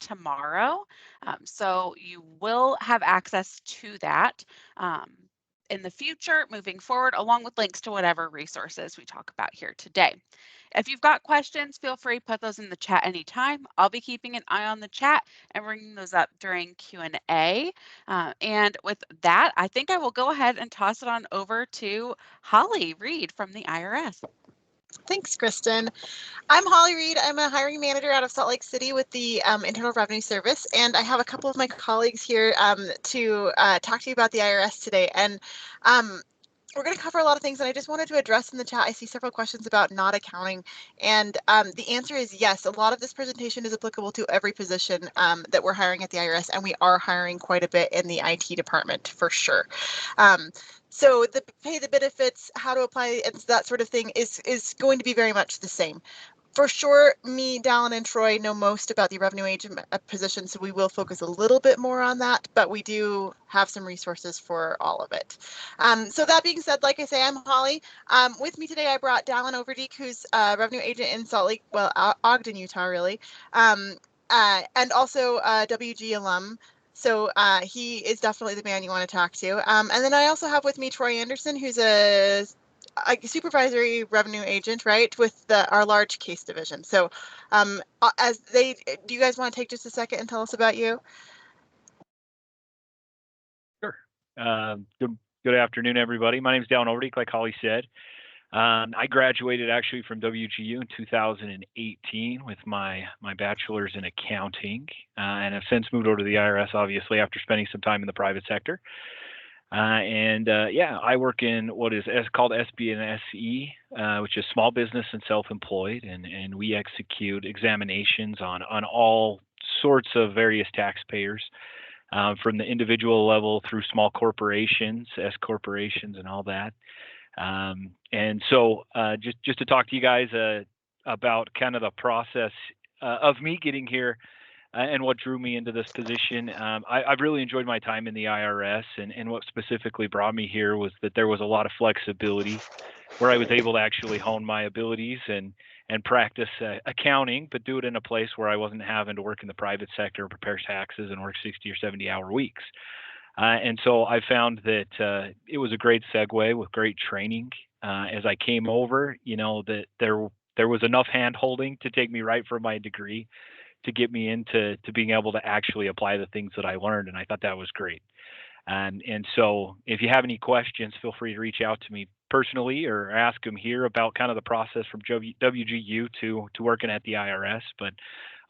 tomorrow. So you will have access to that in the future, moving forward, along with links to whatever resources we talk about here today. If you've got questions, feel free to put those in the chat anytime. I'll be keeping an eye on the chat and bringing those up during Q&A. And with that, I think I will go ahead and toss it on over to Holly Reed from the IRS. Thanks, Kristen. I'm Holly Reed. I'm a hiring manager out of Salt Lake City with the Internal Revenue Service, and I have a couple of my colleagues here to talk to you about the IRS today. And we're going to cover a lot of things, and I just wanted to address in the chat. I see several questions about not accounting, and the answer is yes. A lot of this presentation is applicable to every position that we're hiring at the IRS, and we are hiring quite a bit in the IT department for sure. So the pay, the benefits, how to apply it, that sort of thing is going to be very much the same. For sure, me, Dallin, and Troy know most about the revenue agent position, so we will focus a little bit more on that, but we do have some resources for all of it. So that being said, like I say, I'm Holly. With me today, I brought Dallin Overdeek, who's a revenue agent in Salt Lake, well, Ogden, Utah, really, and also a WG alum. So he is definitely the man you want to talk to. And then I also have with me Troy Anderson, who's a supervisory revenue agent, right, with our large case division. So do you guys want to take just a second and tell us about you? Sure. Good afternoon, everybody. My name is Dallin Overdeek, like Holly said. I graduated actually from WGU in 2018 with my bachelor's in accounting, and have since moved over to the IRS, obviously, after spending some time in the private sector. I work in what is called SB&SE, which is small business and self-employed, and we execute examinations on all sorts of various taxpayers, from the individual level through small corporations, S corporations, and all that. Just to talk to you guys about kind of the process of me getting here. And what drew me into this position. I've really enjoyed my time in the IRS, and what specifically brought me here was that there was a lot of flexibility where I was able to actually hone my abilities and practice accounting, but do it in a place where I wasn't having to work in the private sector, prepare taxes, and work 60 or 70-hour weeks. And so I found that it was a great segue with great training. As I came over, that there was enough hand-holding to take me right from my degree to get me into being able to actually apply the things that I learned, and I thought that was great. And so if you have any questions, feel free to reach out to me personally or ask them here about kind of the process from WGU to working at the IRS. But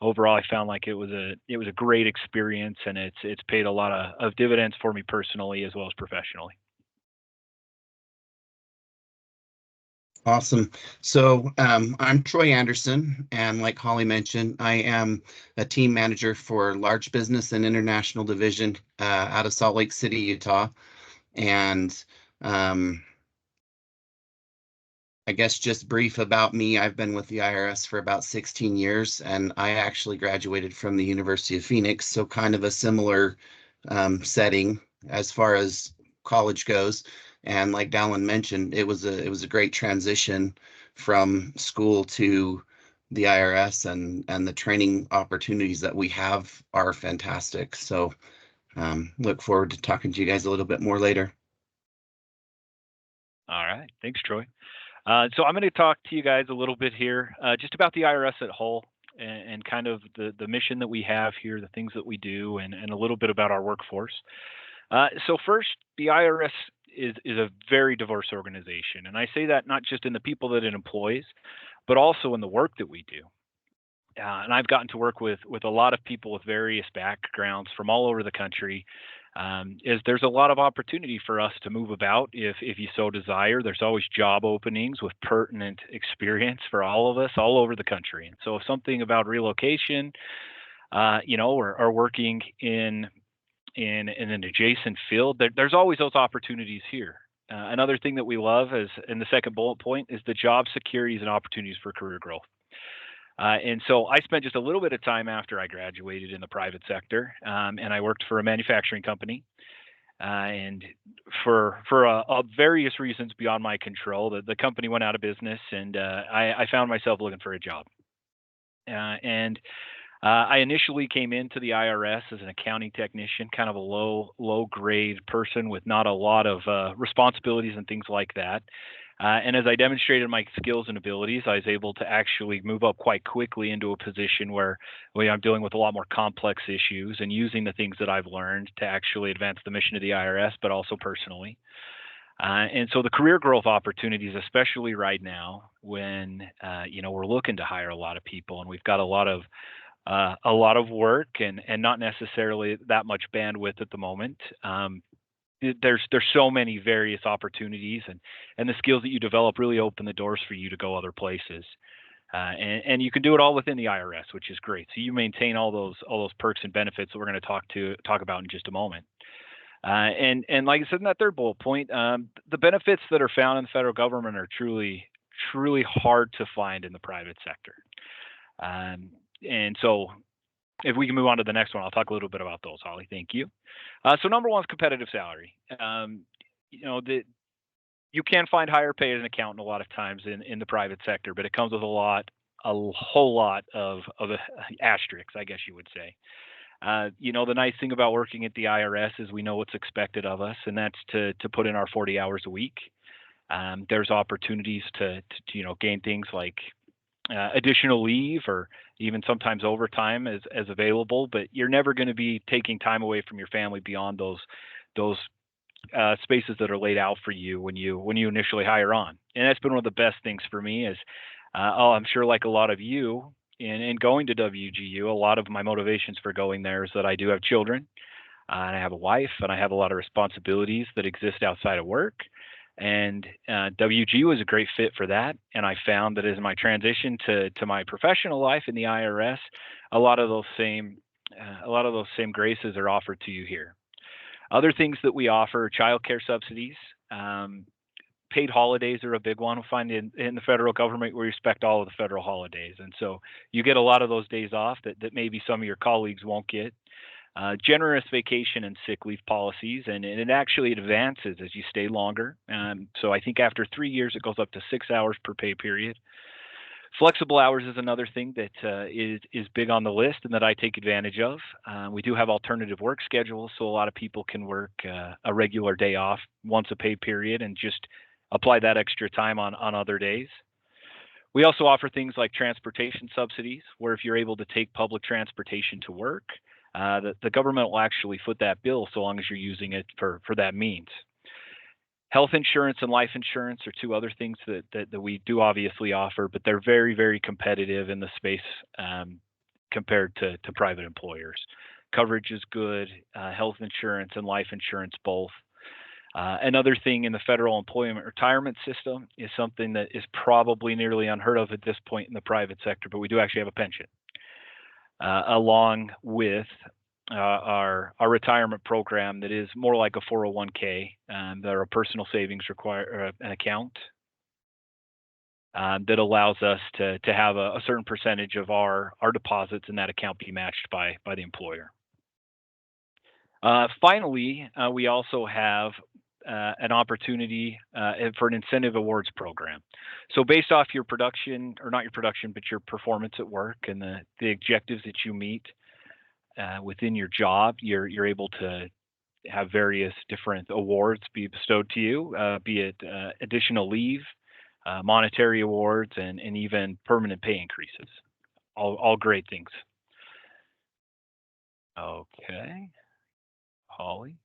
overall, I found like it was a great experience, and it's paid a lot of dividends for me personally as well as professionally. Awesome. So I'm Troy Anderson, and like Holly mentioned, I am a team manager for large business and international division out of Salt Lake City, Utah. And I guess just brief about me, I've been with the IRS for about 16 years, and I actually graduated from the University of Phoenix, so kind of a similar setting as far as college goes. And like Dallin mentioned, it was a great transition from school to the IRS, and the training opportunities that we have are fantastic. So look forward to talking to you guys a little bit more later. All right. Thanks, Troy. So I'm going to talk to you guys a little bit here just about the IRS at whole, and kind of the mission that we have here, the things that we do, and a little bit about our workforce. So first, the IRS is a very diverse organization. And I say that not just in the people that it employs, but also in the work that we do. And I've gotten to work with a lot of people with various backgrounds from all over the country. There's a lot of opportunity for us to move about if you so desire. There's always job openings with pertinent experience for all of us all over the country. And so if something about relocation, or working in an adjacent field, there's always those opportunities here. Another thing that we love is, in the second bullet point, is the job securities and opportunities for career growth. And so I spent just a little bit of time after I graduated in the private sector, and I worked for a manufacturing company. And for various reasons beyond my control, the company went out of business, and I found myself looking for a job. And I initially came into the IRS as an accounting technician, kind of a low grade person with not a lot of responsibilities and things like that. And as I demonstrated my skills and abilities, I was able to actually move up quite quickly into a position where I'm dealing with a lot more complex issues and using the things that I've learned to actually advance the mission of the IRS, but also personally. And so the career growth opportunities, especially right now, when we're looking to hire a lot of people and we've got a lot of work and not necessarily that much bandwidth at the moment. There's so many various opportunities, and the skills that you develop really open the doors for you to go other places. And you can do it all within the IRS, which is great. So you maintain all those perks and benefits that we're going to talk about in just a moment. And like I said in that third bullet point, the benefits that are found in the federal government are truly hard to find in the private sector. And so if we can move on to the next one, I'll talk a little bit about those, Holly. Thank you. So number one is competitive salary. You can find higher pay as an accountant a lot of times in the private sector, but it comes with a whole lot of asterisks, I guess you would say. The nice thing about working at the IRS is we know what's expected of us, and that's to put in our 40 hours a week. There's opportunities to gain things like additional leave or even sometimes overtime as available, but you're never going to be taking time away from your family beyond those spaces that are laid out for you when you initially hire on. And that's been one of the best things for me is, I'm sure like a lot of you in going to WGU, a lot of my motivations for going there is that I do have children, and I have a wife, and I have a lot of responsibilities that exist outside of work. And WG was a great fit for that. And I found that as my transition to my professional life in the IRS, a lot of those same graces are offered to you here. Other things that we offer: childcare subsidies, paid holidays are a big one. We find in the federal government we respect all of the federal holidays, and so you get a lot of those days off that maybe some of your colleagues won't get. Generous vacation and sick leave policies, and it actually advances as you stay longer. So I think after 3 years, it goes up to 6 hours per pay period. Flexible hours is another thing that is big on the list and that I take advantage of. We do have alternative work schedules, so a lot of people can work a regular day off once a pay period and just apply that extra time on other days. We also offer things like transportation subsidies, where if you're able to take public transportation to work, the government will actually foot that bill so long as you're using it for that means. Health insurance and life insurance are two other things that we do obviously offer, but they're very, very competitive in the space compared to private employers. Coverage is good, health insurance and life insurance both. Another thing in the federal employment retirement system is something that is probably nearly unheard of at this point in the private sector, but we do actually have a pension. Along with our retirement program that is more like a 401k, that are a personal savings an account that allows us to have a certain percentage of our deposits in that account be matched by the employer. Finally, we also have an opportunity for an incentive awards program. So based off your production, or not your production, but your performance at work and the objectives that you meet within your job, you're able to have various different awards be bestowed to you, be it additional leave, monetary awards, and even permanent pay increases. All great things. Okay, Holly.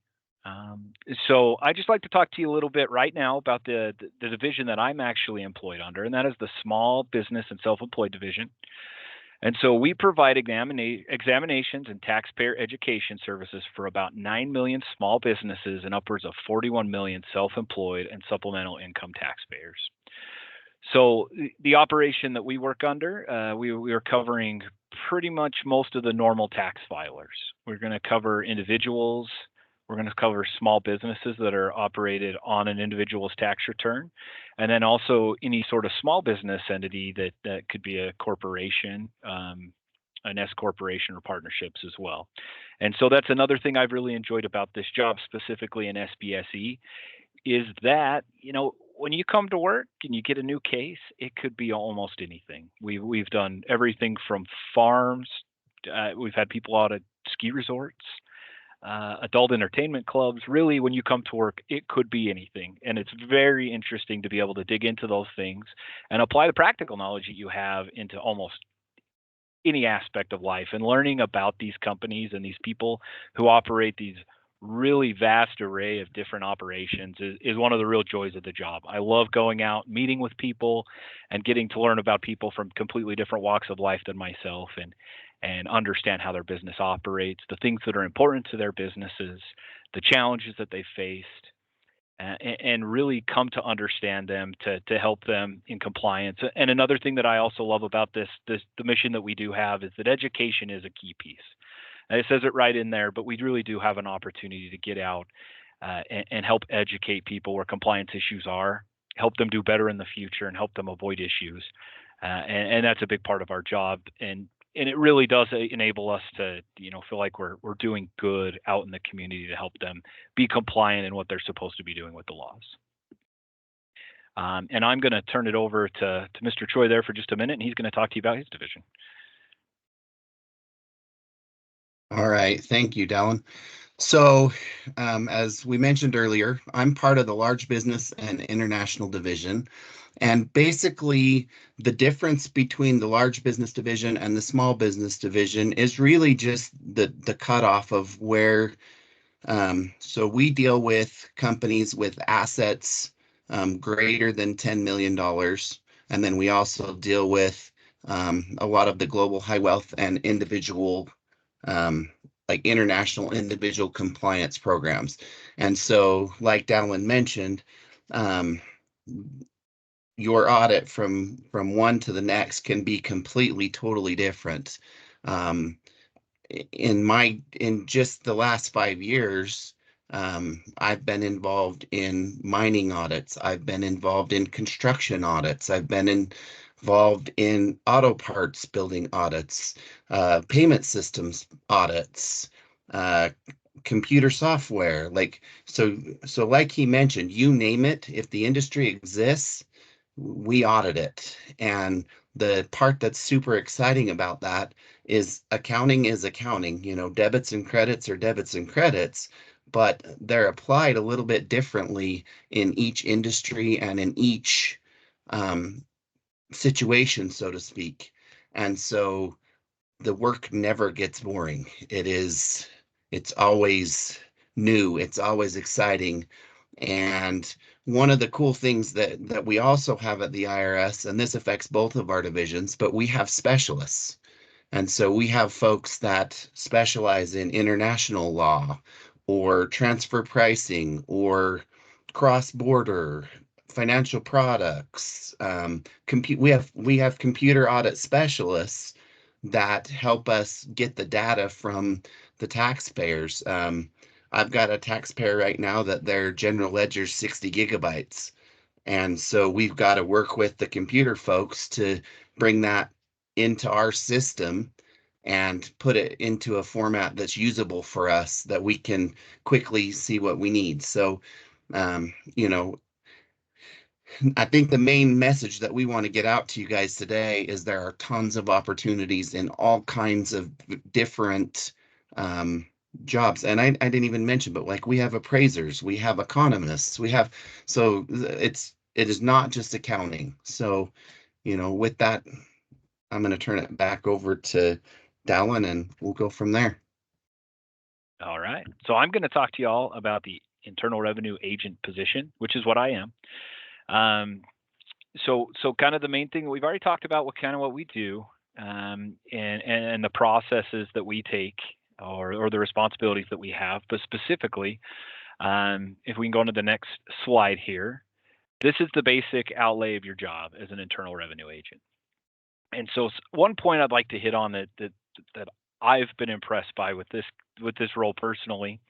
So I just like to talk to you a little bit right now about the division that I'm actually employed under, and that is the Small Business and Self-Employed Division. And so we provide examinations and taxpayer education services for about 9 million small businesses and upwards of 41 million self-employed and supplemental income taxpayers. So the operation that we work under, we are covering pretty much most of the normal tax filers. We're going to cover individuals. We're going to cover small businesses that are operated on an individual's tax return, and then also any sort of small business entity that could be a corporation, an S corporation, or partnerships as well. And so that's another thing I've really enjoyed about this job, specifically in SBSE, is that, when you come to work and you get a new case, it could be almost anything. We've done everything from farms We've had people out at ski resorts, adult entertainment clubs. Really, when you come to work, it could be anything. And it's very interesting to be able to dig into those things and apply the practical knowledge that you have into almost any aspect of life, and learning about these companies and these people who operate these really vast array of different operations is one of the real joys of the job. I love going out, meeting with people, and getting to learn about people from completely different walks of life than myself, and understand how their business operates, the things that are important to their businesses, the challenges that they faced, and really come to understand them to help them in compliance. And another thing that I also love about the mission that we do have is that education is a key piece. And it says it right in there, but we really do have an opportunity to get out and help educate people where compliance issues are, help them do better in the future, and help them avoid issues. And that's a big part of our job. And it really does enable us to, feel like we're doing good out in the community to help them be compliant in what they're supposed to be doing with the laws. And I'm going to turn it over to Mr. Troy there for just a minute, and he's going to talk to you about his division. All right, thank you, Dallin. So, as we mentioned earlier, I'm part of the Large Business and International Division. And basically, the difference between the Large Business Division and the Small Business Division is really just the cutoff of where. So we deal with companies with assets greater than $10 million. And then we also deal with a lot of the global high wealth and individual like international individual compliance programs. And so, like Dallin mentioned, your audit from one to the next can be completely, totally different. Um, in just the last 5 years, I've been involved in mining audits. I've been involved in construction audits. I've been involved in auto parts building audits, payment systems audits, uh, computer software. So like he mentioned, you name it, if the industry exists, we audit it. And the part that's super exciting about that is accounting. Debits and credits are debits and credits, but they're applied a little bit differently in each industry and in each situation, so to speak. And so the work never gets boring. It's always new, it's always exciting. And one of the cool things that we also have at the IRS, and this affects both of our divisions, but we have specialists. And so we have folks that specialize in international law or transfer pricing or cross-border financial products. We have computer audit specialists that help us get the data from the taxpayers. I've got a taxpayer right now that their general ledger's 60 gigabytes. And so we've got to work with the computer folks to bring that into our system and put it into a format that's usable for us, that we can quickly see what we need. So, um, you know, I think the main message that we want to get out to you guys today is there are tons of opportunities in all kinds of different um, jobs. And I didn't even mention, but like we have appraisers, we have economists, it is not just accounting. So, with that, I'm going to turn it back over to Dallin and we'll go from there. All right. So I'm going to talk to you all about the internal revenue agent position, which is what I am. So kind of the main thing we've already talked about, what we do, and the processes that we take, or the responsibilities that we have. But specifically, if we can go into the next slide here, this is the basic outlay of your job as an internal revenue agent. And so one point I'd like to hit on that I've been impressed by with this role personally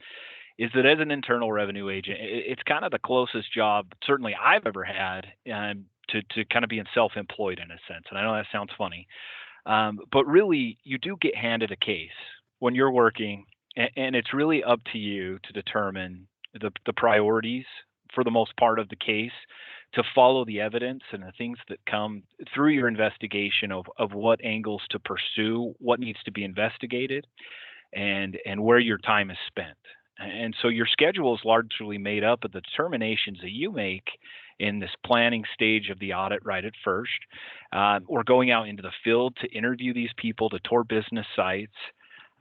is that as an internal revenue agent, it's kind of the closest job certainly I've ever had to kind of being self-employed in a sense. And I know that sounds funny, but really you do get handed a case when you're working, and it's really up to you to determine the priorities for the most part of the case, to follow the evidence and the things that come through your investigation of what angles to pursue, what needs to be investigated, and where your time is spent. And so your schedule is largely made up of the determinations that you make in this planning stage of the audit right at first, or going out into the field to interview these people, to tour business sites,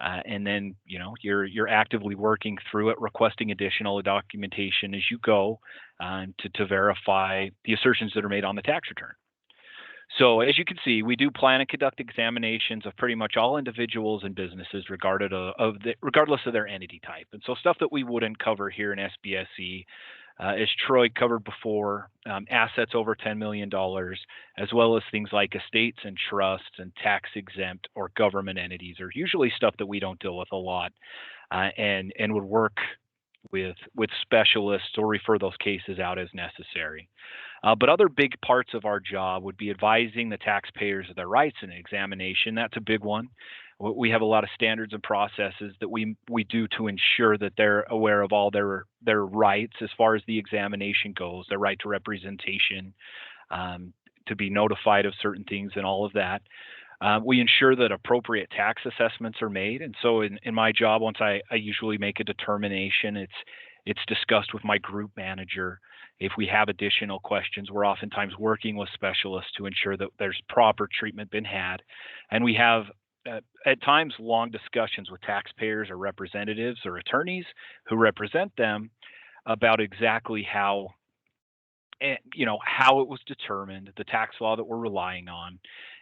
and then you're actively working through it, requesting additional documentation as you go to verify the assertions that are made on the tax return. So as you can see, we do plan and conduct examinations of pretty much all individuals and businesses regardless of their entity type. And so stuff that we wouldn't cover here in SBSE, as Troy covered before, assets over $10 million, as well as things like estates and trusts and tax exempt or government entities are usually stuff that we don't deal with a lot, and would work with specialists or refer those cases out as necessary. But other big parts of our job would be advising the taxpayers of their rights in an examination. That's a big one. We have a lot of standards and processes that we do to ensure that they're aware of all their rights as far as the examination goes, their right to representation, to be notified of certain things and all of that. We ensure that appropriate tax assessments are made. And so in my job, once I usually make a determination, it's discussed with my group manager. If we have additional questions, we're oftentimes working with specialists to ensure that there's proper treatment been had. And we have at times long discussions with taxpayers or representatives or attorneys who represent them about exactly how it was determined, the tax law that we're relying on,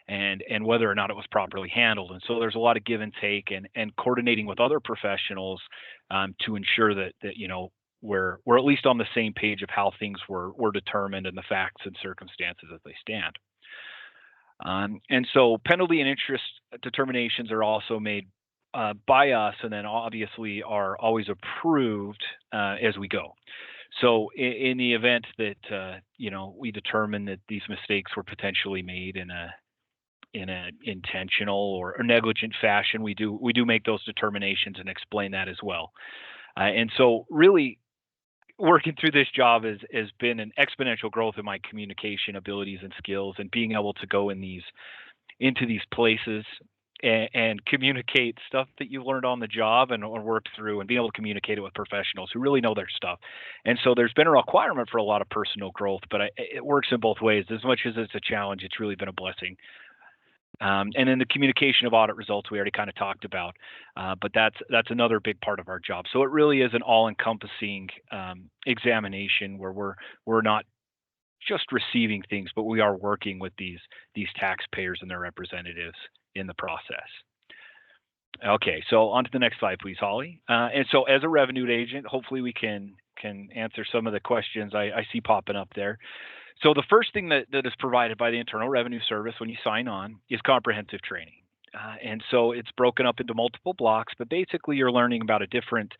and whether or not it was properly handled. And so there's a lot of give and take and coordinating with other professionals to ensure that we're at least on the same page of how things were determined and the facts and circumstances as they stand. And so penalty and interest determinations are also made by us, and then obviously are always approved as we go. So in the event that we determine that these mistakes were potentially made in an intentional or negligent fashion, we do make those determinations and explain that as well. And so really working through this job has been an exponential growth in my communication abilities and skills, and being able to go into these places and communicate stuff that you learned on the job and or worked through, and being able to communicate it with professionals who really know their stuff. And so there's been a requirement for a lot of personal growth, but it works in both ways. As much as it's a challenge, it's really been a blessing. And then the communication of audit results we already kind of talked about, but that's another big part of our job. So it really is an all-encompassing examination where we're not just receiving things, but we are working with these taxpayers and their representatives in the process. Okay, so on to the next slide, please, Holly. And so as a revenue agent, hopefully we can answer some of the questions I see popping up there. So the first thing that is provided by the Internal Revenue Service when you sign on is comprehensive training. And so it's broken up into multiple blocks, but basically you're learning about a different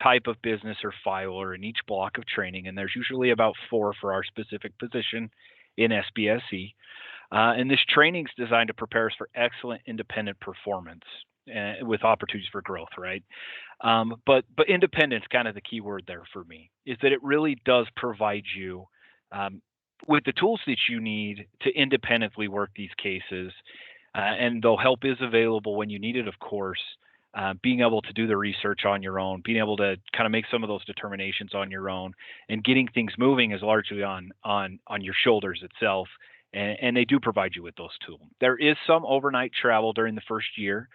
type of business or filer in each block of training. And there's usually about 4 for our specific position in SBSE. And this training is designed to prepare us for excellent independent performance with opportunities for growth, right? But independence, kind of the key word there for me, is that it really does provide you with the tools that you need to independently work these cases. And though help is available when you need it, of course, being able to do the research on your own, being able to kind of make some of those determinations on your own, and getting things moving is largely on your shoulders itself. And they do provide you with those tools. There is some overnight travel during the first year.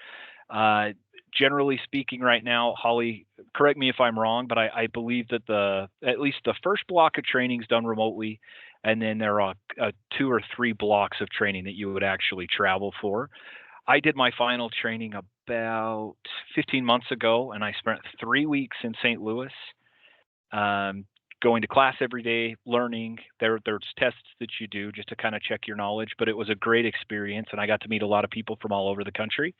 Generally speaking, right now, Holly, correct me if I'm wrong, but I believe that at least the first block of training is done remotely, and then there are 2 or 3 blocks of training that you would actually travel for. I did my final training about 15 months ago, and I spent 3 weeks in St. Louis, going to class every day, learning. There's tests that you do just to kind of check your knowledge, but it was a great experience, and I got to meet a lot of people from all over the country.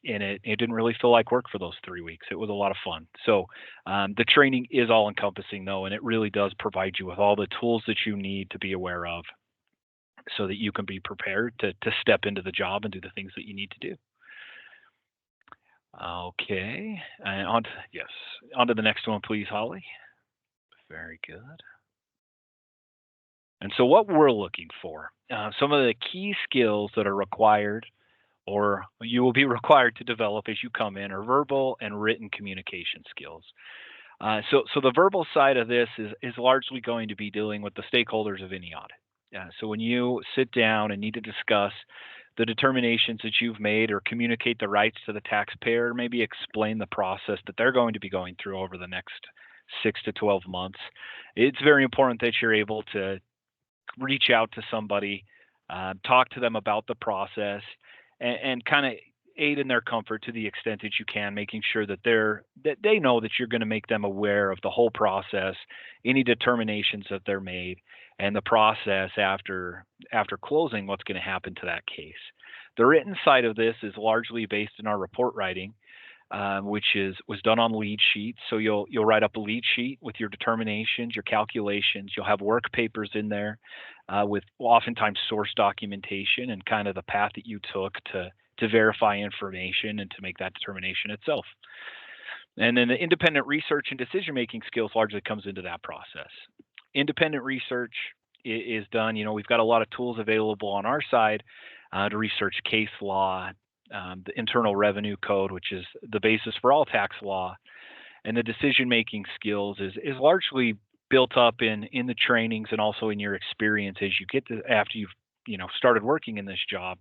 And it didn't really feel like work for those 3 weeks. It was a lot of fun. So the training is all encompassing though, and it really does provide you with all the tools that you need to be aware of so that you can be prepared to step into the job and do the things that you need to do. Okay, and on to the next one, please, Holly. Very good. And so what we're looking for, some of the key skills that are required or you will be required to develop as you come in are verbal and written communication skills. So the verbal side of this is largely going to be dealing with the stakeholders of any audit. So when you sit down and need to discuss the determinations that you've made or communicate the rights to the taxpayer, maybe explain the process that they're going to be going through over the next 6 to 12 months, it's very important that you're able to reach out to somebody, talk to them about the process, and kind of aid in their comfort to the extent that you can, making sure that they know that you're going to make them aware of the whole process, any determinations that they're made, and the process after closing, what's going to happen to that case. The written side of this is largely based in our report writing, which was done on lead sheets. So you'll write up a lead sheet with your determinations, your calculations. You'll have work papers in there with oftentimes source documentation and kind of the path that you took to verify information and to make that determination itself. And then the independent research and decision making skills largely comes into that process. Independent research is done. We've got a lot of tools available on our side to research case law, the Internal Revenue Code, which is the basis for all tax law, and the decision-making skills is largely built up in the trainings and also in your experience as you get to after you've started working in this job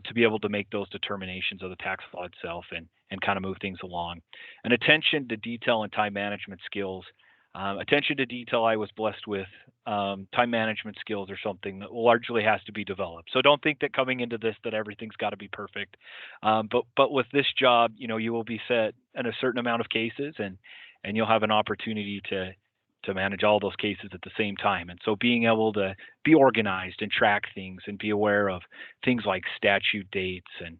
to be able to make those determinations of the tax law itself and kind of move things along. And attention to detail and time management skills. Attention to detail, I was blessed with. Time management skills are something that largely has to be developed. So don't think that coming into this that everything's got to be perfect. But with this job, you will be set in a certain amount of cases, and you'll have an opportunity to manage all those cases at the same time. And so being able to be organized and track things and be aware of things like statute dates and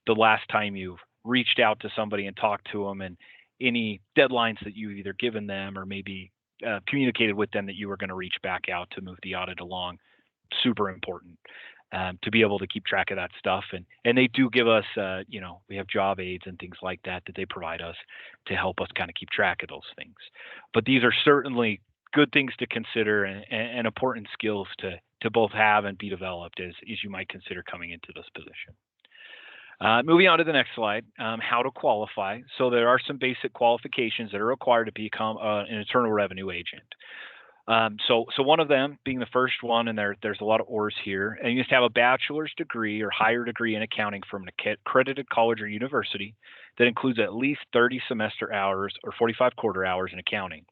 the last time you've reached out to somebody and talked to them and any deadlines that you've either given them or maybe communicated with them that you were going to reach back out to move the audit along. Super important to be able to keep track of that stuff. And they do give us, we have job aids and things like that they provide us to help us kind of keep track of those things. But these are certainly good things to consider and important skills to both have and be developed as you might consider coming into this position. Moving on to the next slide, how to qualify. So there are some basic qualifications that are required to become an internal revenue agent. So one of them being the first one, and there's a lot of ors here, and you just have a bachelor's degree or higher degree in accounting from an accredited college or university that includes at least 30 semester hours or 45 quarter hours in accounting.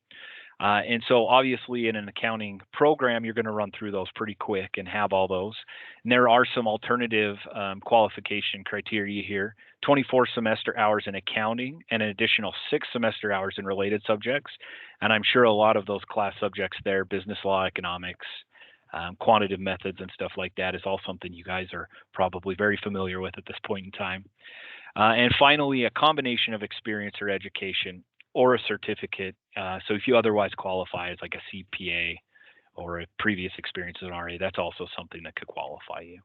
And so obviously in an accounting program, you're going to run through those pretty quick and have all those. And there are some alternative qualification criteria here, 24 semester hours in accounting and an additional 6 semester hours in related subjects. And I'm sure a lot of those class subjects there, business law, economics, quantitative methods and stuff like that is all something you guys are probably very familiar with at this point in time. And finally, a combination of experience or education or a certificate. So if you otherwise qualify as like a CPA or a previous experience as an RA, that's also something that could qualify you.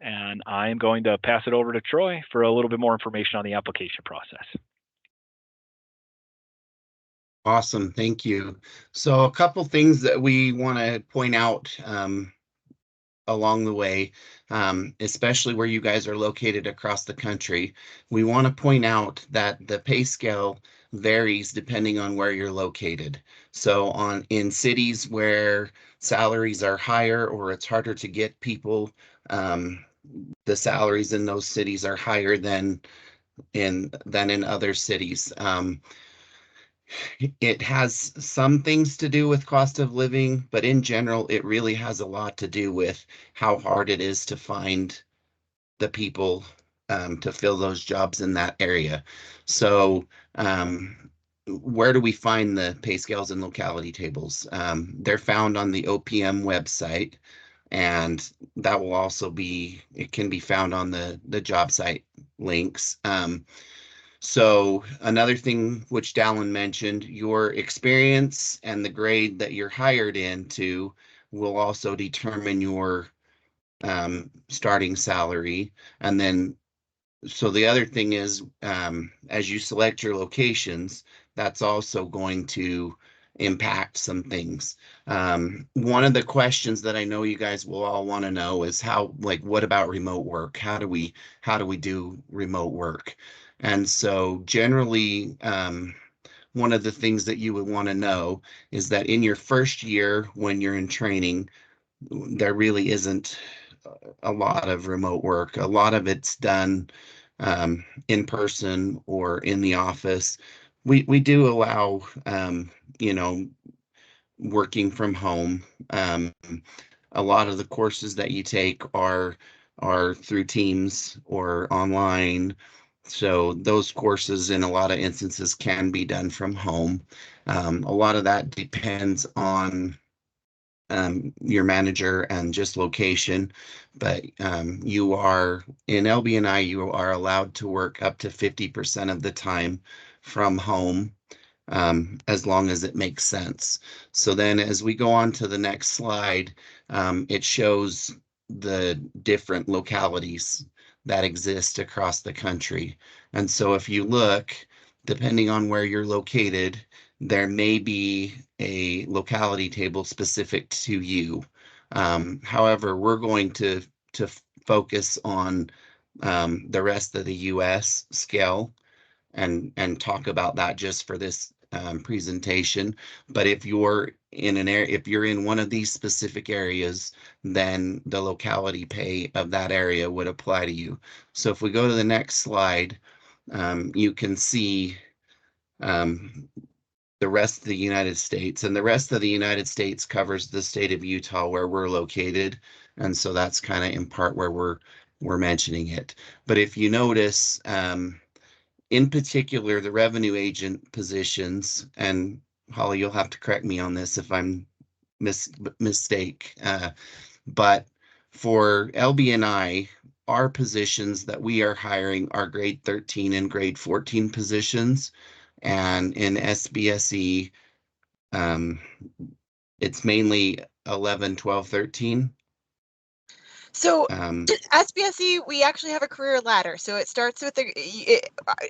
And I'm going to pass it over to Troy for a little bit more information on the application process. Awesome, thank you. So a couple things that we want to point out along the way, especially where you guys are located across the country. We want to point out that the pay scale varies depending on where you're located. So in cities where salaries are higher or it's harder to get people, the salaries in those cities are higher than in other cities. It has some things to do with cost of living, but in general, it really has a lot to do with how hard it is to find the people to fill those jobs in that area. So where do we find the pay scales and locality tables? They're found on the OPM website, and that will also it can be found on the job site links. So another thing which Dallin mentioned, your experience and the grade that you're hired into will also determine your starting salary. And then, so the other thing is, as you select your locations, that's also going to impact some things. One of the questions that I know you guys will all want to know is what about remote work? How do we do remote work? And so generally, one of the things that you would want to know is that in your first year when you're in training, there really isn't a lot of remote work. A lot of it's done in person or in the office. We do allow you know working from home. A lot of the courses that you take are through Teams or online. So those courses in a lot of instances can be done from home. A lot of that depends on your manager and just location, but you are in LBNI, you are allowed to work up to 50% of the time from home, as long as it makes sense. So then as we go on to the next slide, it shows the different localities that exist across the country. And so if you look, depending on where you're located, there may be a locality table specific to you. However, we're going to focus on the rest of the US scale and talk about that just for this presentation. But if you're in an area, if you're in one of these specific areas, then the locality pay of that area would apply to you. So if we go to the next slide, you can see um, the rest of the United States, and the rest of the United States covers the state of Utah where we're located. And so that's kind of in part where we're mentioning it. But if you notice, in particular, the revenue agent positions, and Holly, you'll have to correct me on this if I'm mistake, but for LBNI, our positions that we are hiring are grade 13 and grade 14 positions, and in SBSE, um, it's mainly 11, 12, 13. So SBSE, we actually have a career ladder. So it starts with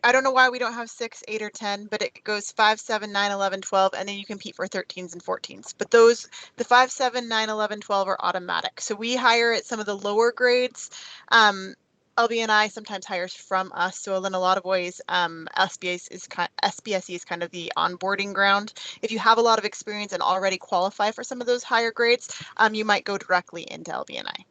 I don't know why we don't have 6, 8, or 10, but it goes 5, 7, 9, 11, 12, and then you compete for 13s and 14s. But the 5, 7, 9, 11, 12 are automatic. So we hire at some of the lower grades. LBNI sometimes hires from us. So in a lot of ways, SBSE is kind of the onboarding ground. If you have a lot of experience and already qualify for some of those higher grades, you might go directly into LBNI.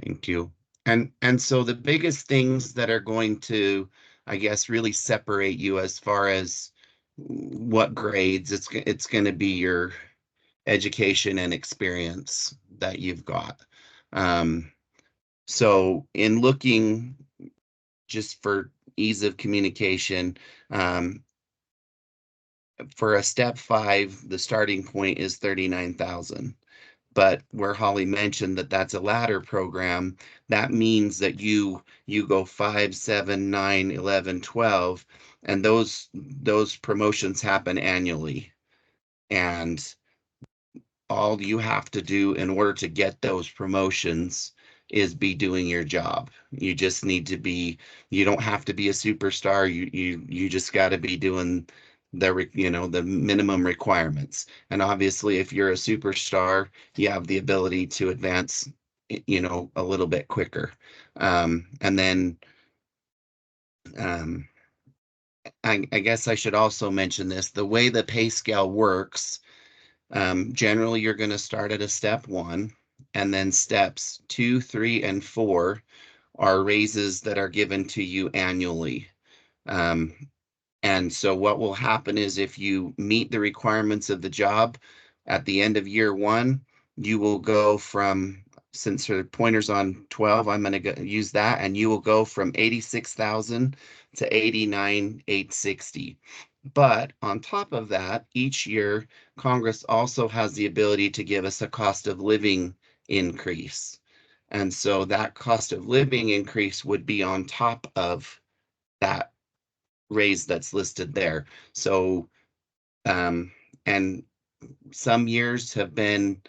Thank you. And so the biggest things that are going to, I guess, really separate you as far as what grades, it's going to be your education and experience that you've got. So in looking, just for ease of communication, for a step 5, the starting point is 39,000. But where Holly mentioned that that's a ladder program, that means that you go 5, 7, 9, 11, 12, and those promotions happen annually. And all you have to do in order to get those promotions is be doing your job. You just need to be, you don't have to be a superstar. You just got to be doing the minimum requirements. And obviously if you're a superstar, you have the ability to advance a little bit quicker. And then I guess I should also mention this, the way the pay scale works. Generally, you're going to start at a step 1, and then steps 2, 3, and 4 are raises that are given to you annually. And so what will happen is if you meet the requirements of the job at the end of year 1, you will go from, since the pointer's on 12, I'm going to use that, and you will go from 86,000 to 89,860. But on top of that, each year, Congress also has the ability to give us a cost of living increase. And so that cost of living increase would be on top of that raise that's listed there. So, and some years have been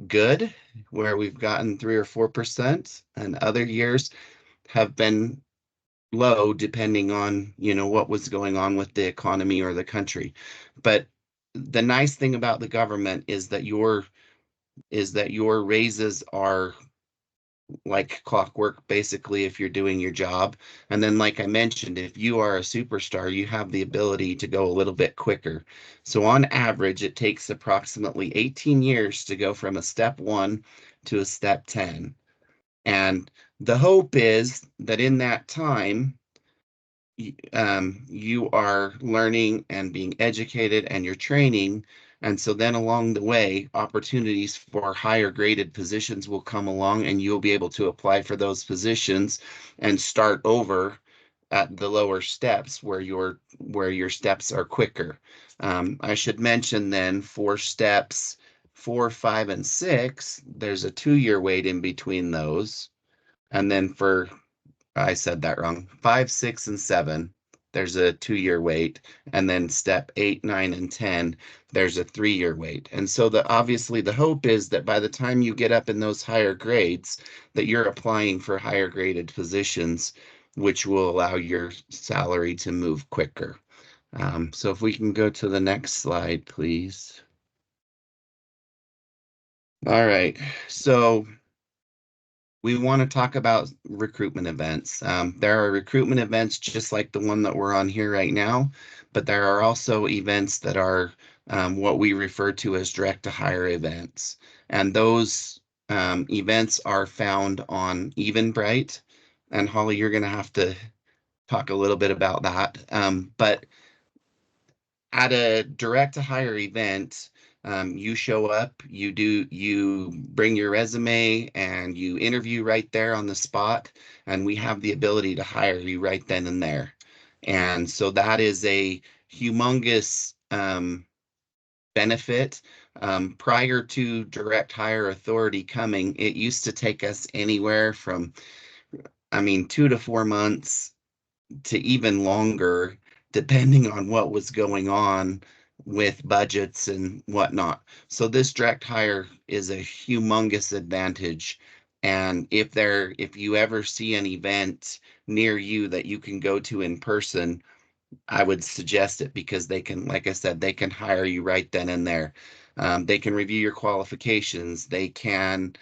good, where we've gotten 3 or 4%, and other years have been low depending on, what was going on with the economy or the country. But the nice thing about the government is that your raises are like clockwork, basically, if you're doing your job. And then, like I mentioned, if you are a superstar, you have the ability to go a little bit quicker. So, on average, it takes approximately 18 years to go from a step 1 to a step 10. And the hope is that in that time, you are learning and being educated and you're training. And so then along the way, opportunities for higher graded positions will come along and you'll be able to apply for those positions and start over at the lower steps where your steps are quicker. I should mention then for steps 4, 5, and 6, there's a 2-year wait in between those. And then for I said that wrong. 5, 6, and 7, there's a 2-year wait. And then step 8, 9, and 10, there's a 3-year wait. And so obviously the hope is that by the time you get up in those higher grades, that you're applying for higher graded positions, which will allow your salary to move quicker. So if we can go to the next slide, please. All right. So we want to talk about recruitment events. There are recruitment events just like the one that we're on here right now, but there are also events that are what we refer to as direct to hire events. And those events are found on Eventbrite. And Holly, you're going to have to talk a little bit about that. But at a direct to hire event, you show up, you bring your resume and you interview right there on the spot, and we have the ability to hire you right then and there. And so that is a humongous benefit. Prior to direct hire authority coming, it used to take us anywhere from, 2 to 4 months to even longer, depending on what was going on with budgets and whatnot. So this direct hire is a humongous advantage. And if you ever see an event near you that you can go to in person, I would suggest it because they can, like I said, they can hire you right then and there. They can review your qualifications. They can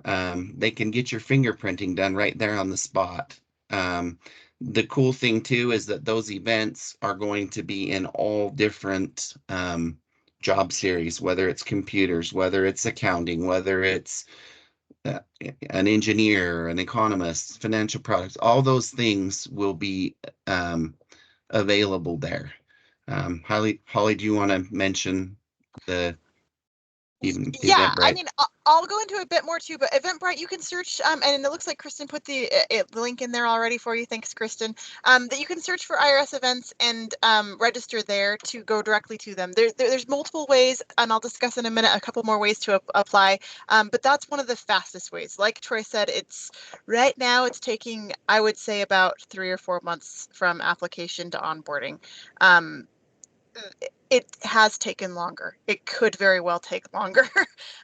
get your fingerprinting done right there on the spot. Um, the cool thing too is that those events are going to be in all different job series, whether it's computers, whether it's accounting, whether it's uh, an engineer, an economist, financial products, all those things will be um, available there. Holly, do you want to mention the Yeah, I Eventbrite? mean, I'll go into a bit more too, but Eventbrite, you can search, and it looks like Kristen put the link in there already for you. Thanks, Kristen. That you can search for IRS events and register there to go directly to them. There's multiple ways, and I'll discuss in a minute a couple more ways to apply. But that's one of the fastest ways. Like Troy said, it's right now it's taking, I would say, about 3 or 4 months from application to onboarding. It has taken longer. It could very well take longer.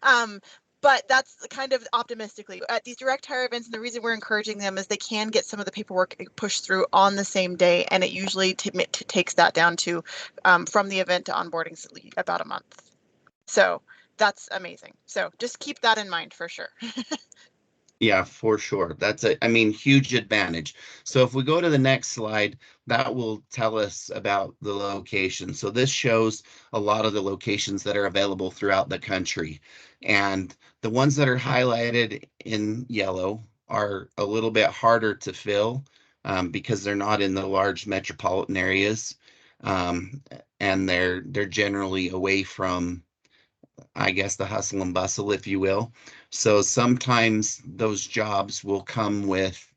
um, but that's kind of optimistically at these direct hire events. And the reason we're encouraging them is they can get some of the paperwork pushed through on the same day. And it usually takes that down to from the event to onboarding about a month. So that's amazing. So just keep that in mind for sure. Yeah, for sure. That's huge advantage. So if we go to the next slide, that will tell us about the location. So this shows a lot of the locations that are available throughout the country. And the ones that are highlighted in yellow are a little bit harder to fill because they're not in the large metropolitan areas. Um, and they're generally away from, I guess, the hustle and bustle, if you will. So sometimes those jobs will come with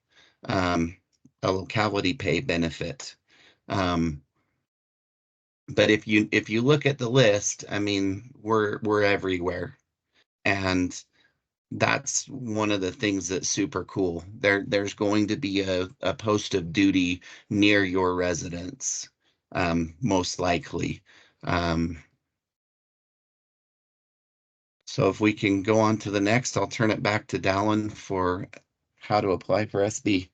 um, a locality pay benefit. Um, but if you look at the list, we're everywhere, and that's one of the things that's super cool. There's going to be a post of duty near your residence, most likely. Um, So if we can go on to the next, I'll turn it back to Dallin for how to apply for SB.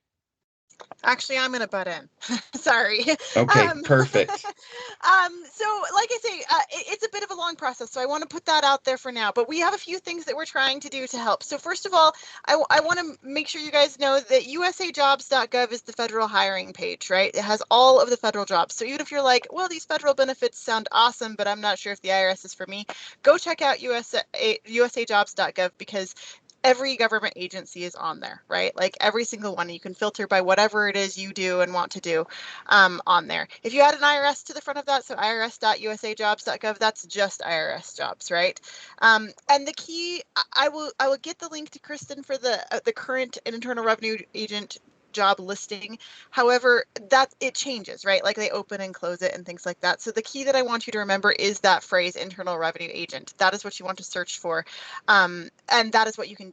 Actually, I'm going to butt in. Sorry. Okay, perfect. So like I say, it's a bit of a long process, so I want to put that out there for now, but we have a few things that we're trying to do to help. So first of all, I want to make sure you guys know that usajobs.gov is the federal hiring page, right? It has all of the federal jobs. So even if you're like, well, these federal benefits sound awesome, but I'm not sure if the IRS is for me, go check out usajobs.gov because every government agency is on there, right? Like every single one. You can filter by whatever it is you do and want to do on there. If you add an IRS to the front of that, so irs.usajobs.gov, that's just IRS jobs, right? And the key, I will get the link to Kristen for the current Internal Revenue Agent job listing. However, that it changes, right? Like they open and close it and things like that. So the key that I want you to remember is that phrase Internal Revenue Agent. That is what you want to search for. And that is what you can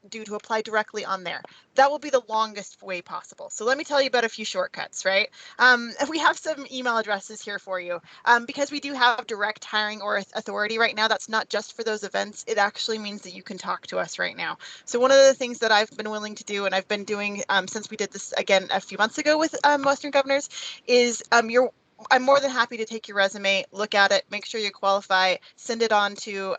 do to apply directly on there. That will be the longest way possible. So let me tell you about a few shortcuts, right? We have some email addresses here for you because we do have direct hiring or authority right now. That's not just for those events. It actually means that you can talk to us right now. So one of the things that I've been willing to do, and I've been doing since we did this again a few months ago with Western Governors, is I'm more than happy to take your resume, look at it, make sure you qualify, send it on to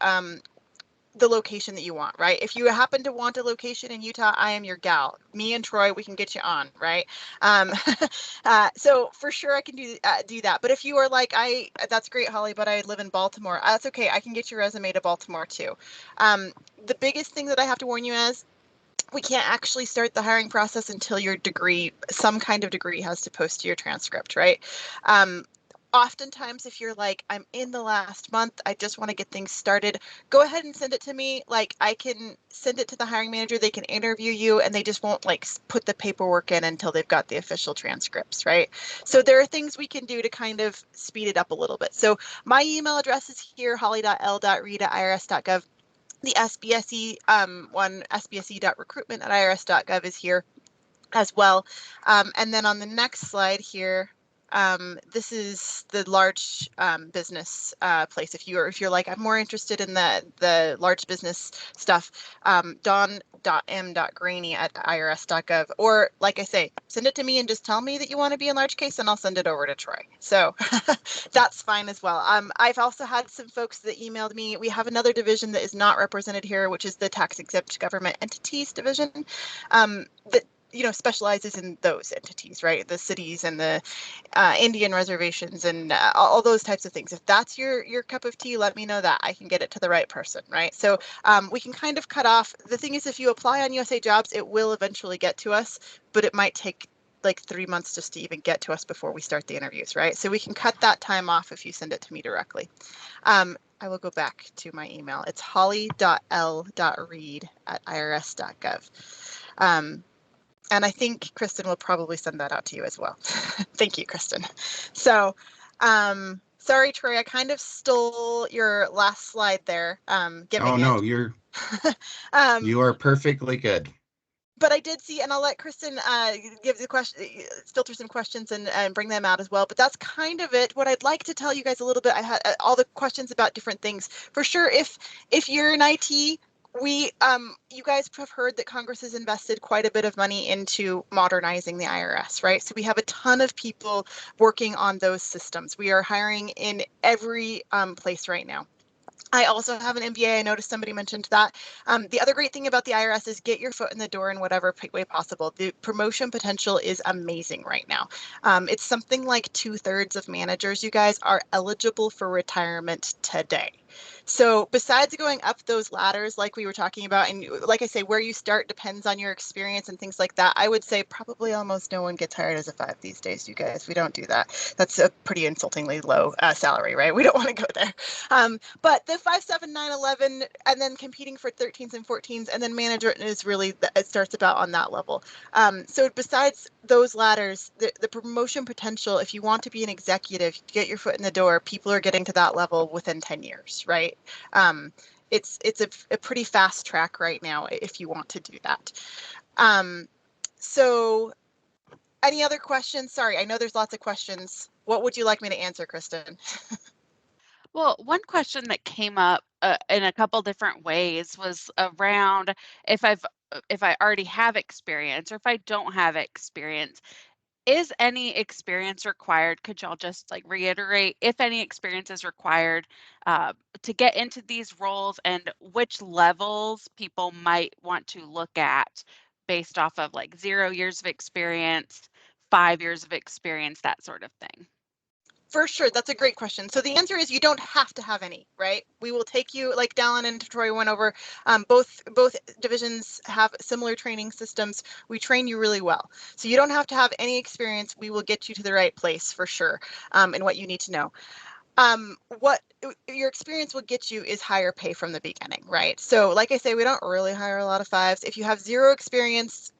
the location that you want, right? If you happen to want a location in Utah, I am your gal. Me and Troy, we can get you on, right? So for sure I can do that. But if you are like, that's great, Holly, but I live in Baltimore. That's okay. I can get your resume to Baltimore too. The biggest thing that I have to warn you is we can't actually start the hiring process until your degree, some kind of degree has to post to your transcript, right? Oftentimes, if you're like, I'm in the last month, I just want to get things started, go ahead and send it to me. Like I can send it to the hiring manager, they can interview you and they just won't like put the paperwork in until they've got the official transcripts, right? So there are things we can do to kind of speed it up a little bit. So my email address is here, holly.l.reed@irs.gov. The SBSE one, sbse.recruitment@irs.gov is here as well. And then on the next slide here, this is the large business place. If you're like, I'm more interested in the large business stuff, don.m.graney@irs.gov, or like I say, send it to me and just tell me that you want to be in large case and I'll send it over to Troy. So that's fine as well. I've also had some folks that emailed me. We have another division that is not represented here, which is the tax exempt government entities division, that specializes in those entities, right? The cities and the Indian reservations and all those types of things. If that's your cup of tea, let me know that. I can get it to the right person, right? So we can kind of cut off. The thing is, if you apply on USA Jobs, it will eventually get to us, but it might take like 3 months just to even get to us before we start the interviews, right? So we can cut that time off if you send it to me directly. I will go back to my email. It's holly.l.reed@irs.gov. And I think Kristen will probably send that out to you as well. Thank you, Kristen. So, sorry, Troy, I kind of stole your last slide there. Oh no, you are perfectly good. But I did see, and I'll let Kristen give the question, filter some questions and bring them out as well. But that's kind of it. What I'd like to tell you guys a little bit, I had all the questions about different things. For sure, if you're in IT, you guys have heard that Congress has invested quite a bit of money into modernizing the IRS, right? So we have a ton of people working on those systems. We are hiring in every place right now. I also have an MBA. I noticed somebody mentioned that. The other great thing about the IRS is get your foot in the door in whatever way possible. The promotion potential is amazing right now. It's something like 2/3 of managers, you guys, are eligible for retirement today. So besides going up those ladders, like we were talking about, and like I say, where you start depends on your experience and things like that. I would say probably almost no one gets hired as a 5 these days, you guys. We don't do that. That's a pretty insultingly low salary, right? We don't want to go there. But the 5, 7, 9, 11, and then competing for 13s and 14s, and then manager is really, it starts about on that level. So besides those ladders, the promotion potential, if you want to be an executive, get your foot in the door, people are getting to that level within 10 years, right? It's a pretty fast track right now if you want to do that. So any other questions? Sorry, I know there's lots of questions. What would you like me to answer, Kristen? Well, one question that came up in a couple different ways was around if I've if I already have experience or if I don't have experience. Is any experience required? Could y'all just like reiterate if any experience is required uh, to get into these roles and which levels people might want to look at based off of like 0 years of experience, 5 years of experience, that sort of thing? For sure, that's a great question. So the answer is you don't have to have any, right? We will take you, like Dallin and Troy went over, both divisions have similar training systems. We train you really well. So you don't have to have any experience. We will get you to the right place for sure, and what you need to know. What your experience will get you is higher pay from the beginning, right? So like I say, we don't really hire a lot of fives. If you have zero experience,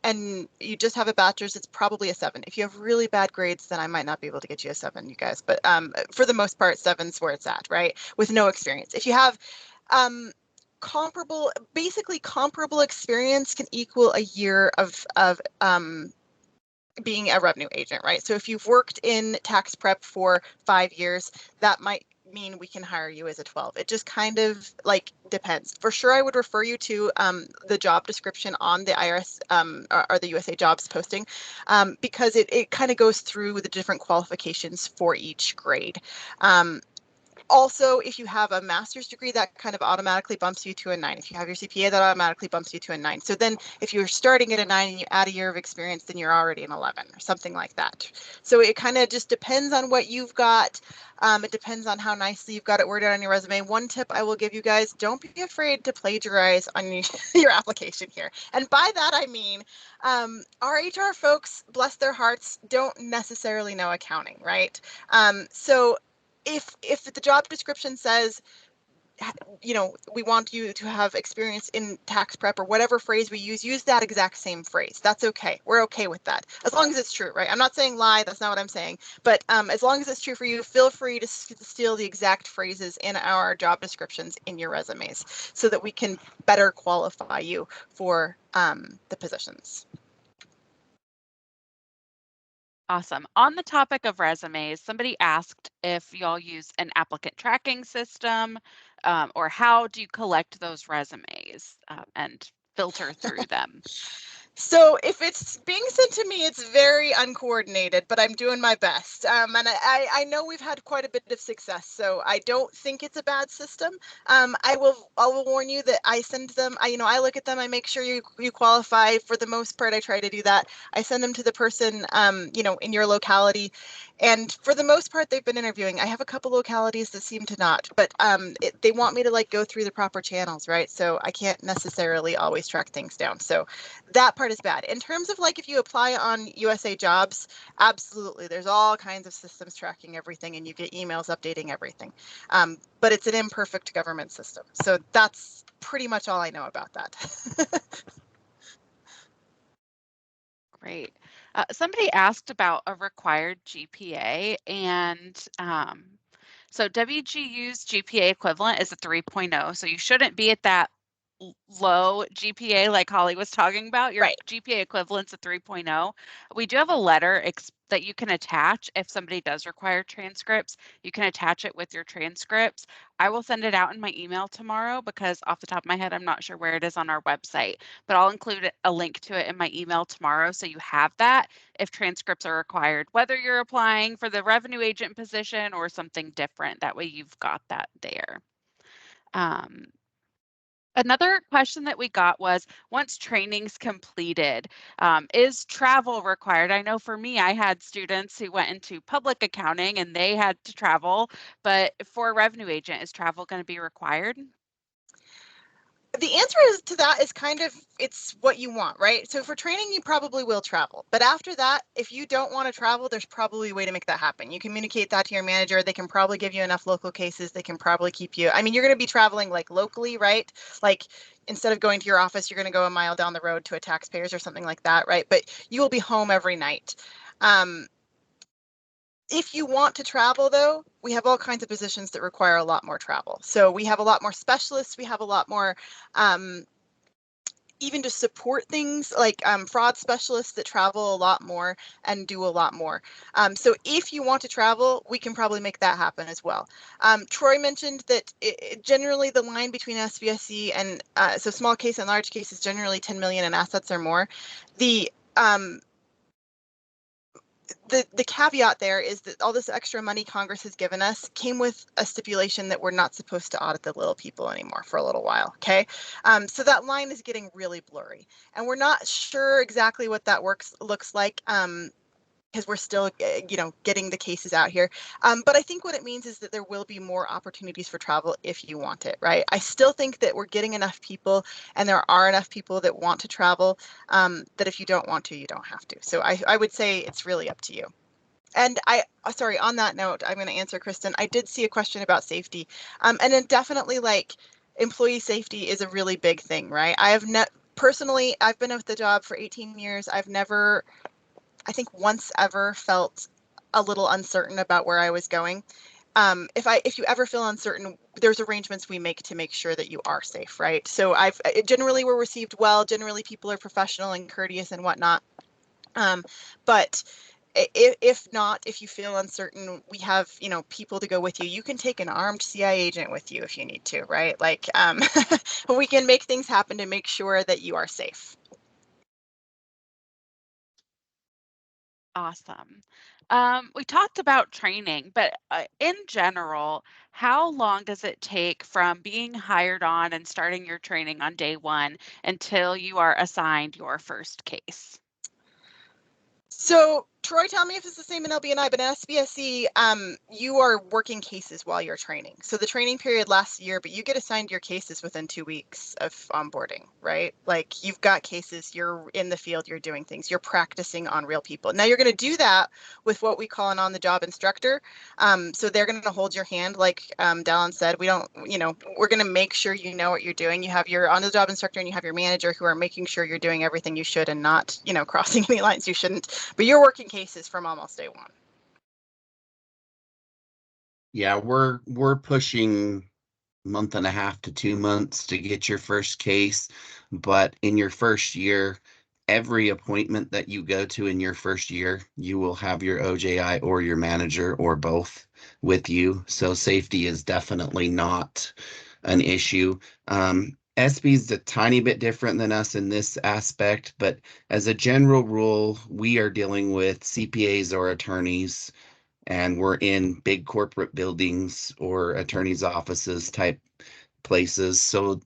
and you just have a bachelor's, it's probably a 7. If you have really bad grades, then I might not be able to get you a 7, you guys. But for the most part, 7's where it's at, right? With no experience. If you have basically comparable experience can equal a year of being a revenue agent, right? So if you've worked in tax prep for 5 years, that might mean we can hire you as a 12. It just kind of like depends. For sure, I would refer you to the job description on the IRS or the USA Jobs posting, because it kind of goes through the different qualifications for each grade. Also, if you have a master's degree, that kind of automatically bumps you to a 9. If you have your CPA, that automatically bumps you to a 9. So then if you're starting at a 9 and you add a year of experience, then you're already an 11 or something like that. So it kind of just depends on what you've got. It depends on how nicely you've got it worded on your resume. One tip I will give you guys, don't be afraid to plagiarize on your application here. And by that, I mean, our HR folks, bless their hearts, don't necessarily know accounting, right? So if the job description says, you know, we want you to have experience in tax prep or whatever phrase we use that exact same phrase. That's okay. We're okay with that. As long as it's true, right? I'm not saying lie. That's not what I'm saying. But as long as it's true for you, feel free to steal the exact phrases in our job descriptions in your resumes so that we can better qualify you for the positions. Awesome. On the topic of resumes, somebody asked if y'all use an applicant tracking system, or how do you collect those resumes and filter through them? So if it's being sent to me, it's very uncoordinated, but I'm doing my best. And I know we've had quite a bit of success, so I don't think it's a bad system. I will warn you that I send them. I look at them. I make sure you qualify. For the most part, I try to do that. I send them to the person, in your locality, and for the most part, they've been interviewing. I have a couple localities that seem to not, but they want me to like go through the proper channels, right? So I can't necessarily always track things down. So that part is bad. In terms of like if you apply on USA Jobs, absolutely. There's all kinds of systems tracking everything and you get emails updating everything. But it's an imperfect government system. So that's pretty much all I know about that. Great. Somebody asked about a required GPA, and so WGU's GPA equivalent is a 3.0, so you shouldn't be at that low GPA like Holly was talking about. Your Right. GPA equivalent's a 3.0. We do have a letter that you can attach if somebody does require transcripts. You can attach it with your transcripts. I will send it out in my email tomorrow because off the top of my head, I'm not sure where it is on our website, but I'll include a link to it in my email tomorrow so you have that if transcripts are required, whether you're applying for the revenue agent position or something different. That way you've got that there. Another question that we got was, once training's completed, is travel required? I know for me, I had students who went into public accounting and they had to travel, but for a revenue agent, is travel going to be required? The answer to that is kind of, it's what you want, right? So for training, you probably will travel. But after that, if you don't want to travel, there's probably a way to make that happen. You communicate that to your manager. They can probably give you enough local cases. They can probably keep you. I mean, you're going to be traveling like locally, right? Like instead of going to your office, you're going to go a mile down the road to a taxpayer's or something like that, right? But you will be home every night. If you want to travel, though, we have all kinds of positions that require a lot more travel. So we have a lot more specialists. We have a lot more even to support things like fraud specialists that travel a lot more and do a lot more. So if you want to travel, we can probably make that happen as well. Troy mentioned that generally the line between SBSE and so small case and large case is generally 10 million in assets or more. The caveat there is that all this extra money Congress has given us came with a stipulation that we're not supposed to audit the little people anymore for a little while. Okay, so that line is getting really blurry, and we're not sure exactly what that looks like. Because we're still, getting the cases out here. But I think what it means is that there will be more opportunities for travel if you want it, right? I still think that we're getting enough people and there are enough people that want to travel that if you don't want to, you don't have to. So I would say it's really up to you. And sorry, on that note, I'm going to answer Kristen. I did see a question about safety. And then definitely like employee safety is a really big thing, right? Personally, I've been with the job for 18 years. I've never, I think once ever felt a little uncertain about where I was going. If you ever feel uncertain, there's arrangements we make to make sure that you are safe, right? So generally we're received well. Generally people are professional and courteous and whatnot. But if not, if you feel uncertain, we have, people to go with you. You can take an armed CIA agent with you if you need to, right? Like, we can make things happen to make sure that you are safe. Awesome. We talked about training, but in general, how long does it take from being hired on and starting your training on day one until you are assigned your first case? So Troy, tell me if it's the same in LBNI, but in SBSE, you are working cases while you're training. So the training period lasts a year, but you get assigned your cases within 2 weeks of onboarding, right? Like you've got cases, you're in the field, you're doing things, you're practicing on real people. Now you're going to do that with what we call an on-the-job instructor. So they're going to hold your hand, like Dallin said. We're going to make sure you know what you're doing. You have your on-the-job instructor and you have your manager who are making sure you're doing everything you should and not, crossing any lines you shouldn't. But you're working cases from almost day one. Yeah, we're pushing month and a half to 2 months to get your first case. But in your first year, every appointment that you go to in your first year, you will have your OJI or your manager or both with you. So safety is definitely not an issue. SB is a tiny bit different than us in this aspect, but as a general rule, we are dealing with CPAs or attorneys, and we're in big corporate buildings or attorneys' offices type places. So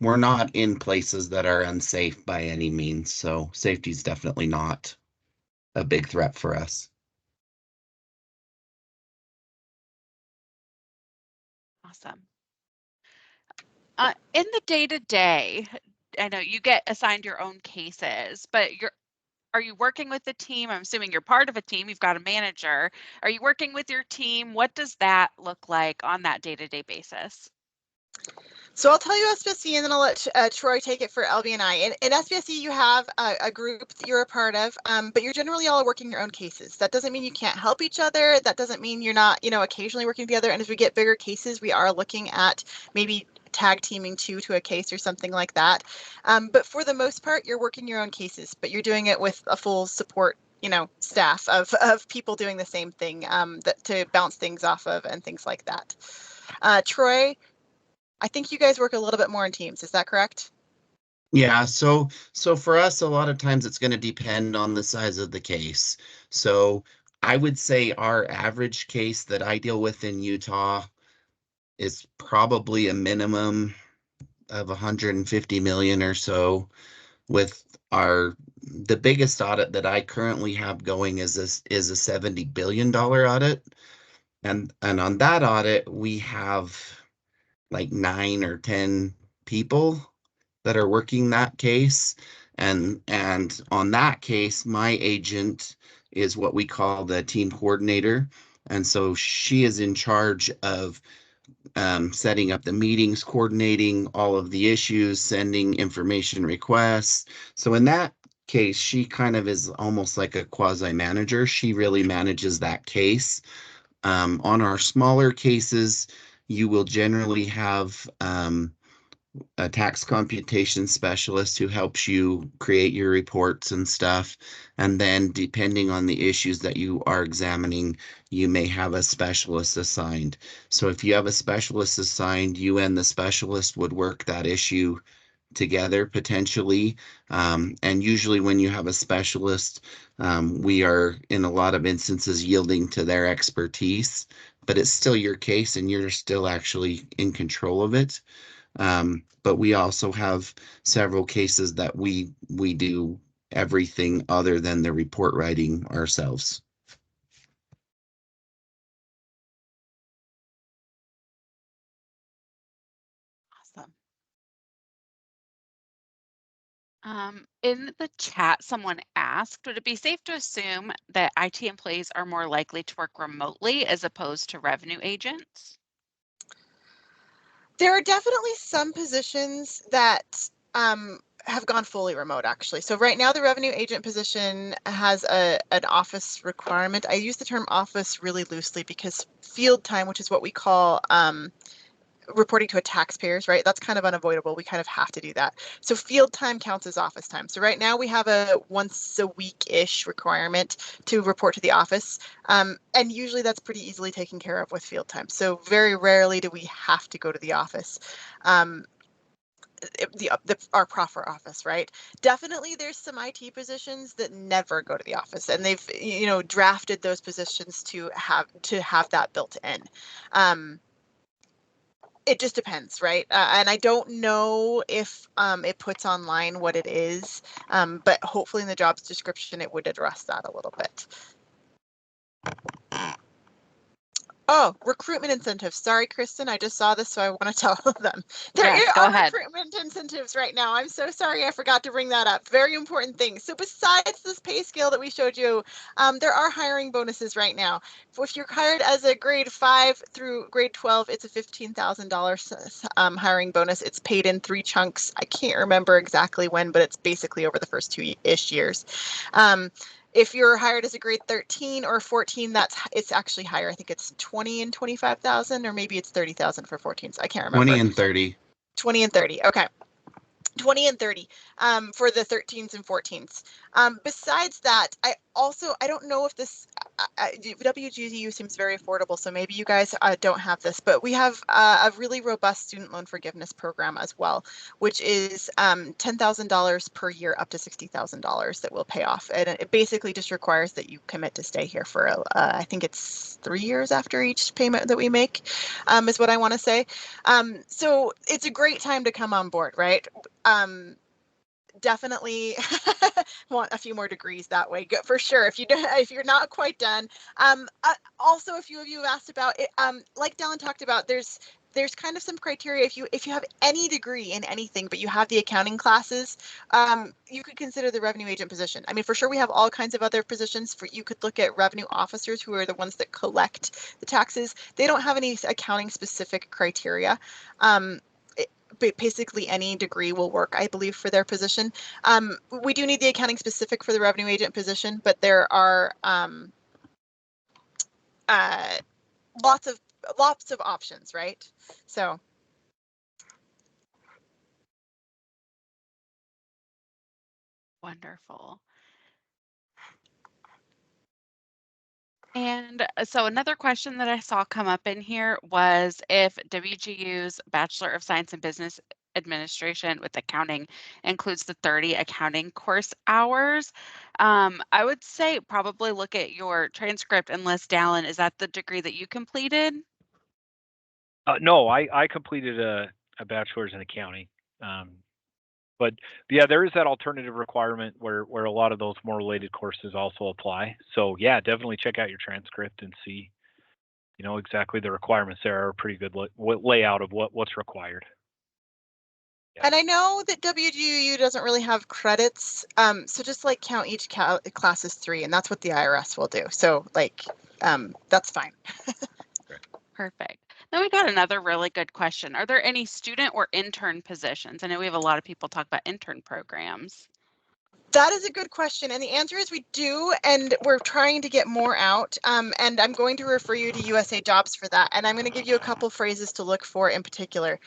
we're not in places that are unsafe by any means. So safety is definitely not a big threat for us. Awesome. In the day-to-day, I know you get assigned your own cases, but are you working with a team? I'm assuming you're part of a team. You've got a manager. Are you working with your team? What does that look like on that day-to-day basis? So I'll tell you SBSE and then I'll let Troy take it for LBNI. In SBSE, you have a group that you're a part of, but you're generally all working your own cases. That doesn't mean you can't help each other. That doesn't mean you're not, occasionally working together. And as we get bigger cases, we are looking at maybe tag teaming two to a case or something like that. But for the most part, you're working your own cases, but you're doing it with a full support staff of people doing the same thing to bounce things off of and things like that. Troy, I think you guys work a little bit more in teams. Is that correct? Yeah, so for us, a lot of times it's going to depend on the size of the case. So I would say our average case that I deal with in Utah is probably a minimum of 150 million or so. With the biggest audit that I currently have going is a $70 billion audit. And on that audit, we have like 9 or 10 people that are working that case. And on that case, my agent is what we call the team coordinator. And so she is in charge of setting up the meetings, coordinating all of the issues, sending information requests. So in that case, she kind of is almost like a quasi manager. She really manages that case. On our smaller cases, you will generally have a tax computation specialist who helps you create your reports and stuff. And then depending on the issues that you are examining, you may have a specialist assigned. So if you have a specialist assigned, you and the specialist would work that issue together potentially. And usually when you have a specialist, we are in a lot of instances yielding to their expertise, but it's still your case and you're still actually in control of it. But we also have several cases that we do everything other than the report writing ourselves. Awesome. In the chat, someone asked, would it be safe to assume that IT employees are more likely to work remotely as opposed to revenue agents? There are definitely some positions that have gone fully remote, actually. So right now, the revenue agent position has an office requirement. I use the term office really loosely because field time, which is what we call reporting to a taxpayers, right? That's kind of unavoidable. We kind of have to do that. So field time counts as office time. So right now we have a once a week-ish requirement to report to the office. And usually that's pretty easily taken care of with field time. So very rarely do we have to go to the office. Our proffer office, right? Definitely there's some IT positions that never go to the office, and they've drafted those positions to have that built in. It just depends, right? And I don't know if it puts online what it is, but hopefully in the jobs description it would address that a little bit. Oh, recruitment incentives. Sorry, Kristen, I just saw this, so I want to tell them. There Go are ahead. recruitment incentives right now. I'm so sorry, I forgot to bring that up. Very important thing. So besides this pay scale that we showed you, there are hiring bonuses right now. If you're hired as a grade 5 through grade 12, it's a $15,000 hiring bonus. It's paid in 3 chunks. I can't remember exactly when, but it's basically over the first 2-ish years. If you're hired as a grade 13 or 14, it's actually higher. I think it's 20 and 25,000, or maybe it's 30,000 for 14s. I can't remember. 20 and 30. 20 and 30. Okay. 20 and 30 for the 13s and 14s. Besides that, I don't know if this WGU seems very affordable, so maybe you guys don't have this, but we have a really robust student loan forgiveness program as well, which is $10,000 per year up to $60,000 that will pay off. And it basically just requires that you commit to stay here for, I think it's 3 years after each payment that we make, is what I want to say. So it's a great time to come on board, right? Definitely want a few more degrees that way, for sure. If you're not quite done. Also, a few of you have asked about it. Like Dallin talked about, there's kind of some criteria. If you have any degree in anything, but you have the accounting classes, you could consider the revenue agent position. I mean, for sure, we have all kinds of other positions. You could look at revenue officers, who are the ones that collect the taxes. They don't have any accounting specific criteria. Basically any degree will work, I believe, for their position. We do need the accounting specific for the revenue agent position, but there are lots of options, right? So. Wonderful. And so another question that I saw come up in here was if WGU's Bachelor of Science in Business Administration with accounting includes the 30 accounting course hours. I would say probably look at your transcript and list, Dallin, is that the degree that you completed? No, I completed a bachelor's in accounting. But yeah, there is that alternative requirement where a lot of those more related courses also apply. So yeah, definitely check out your transcript and see, exactly the requirements. There are a pretty good layout of what's required. Yeah. And I know that WGU doesn't really have credits, so just like count each class as 3, and that's what the IRS will do. So that's fine. Perfect. Then we got another really good question. Are there any student or intern positions? I know we have a lot of people talk about intern programs. That is a good question. And the answer is we do, and we're trying to get more out. And I'm going to refer you to USA Jobs for that. And I'm going to give you a couple phrases to look for in particular.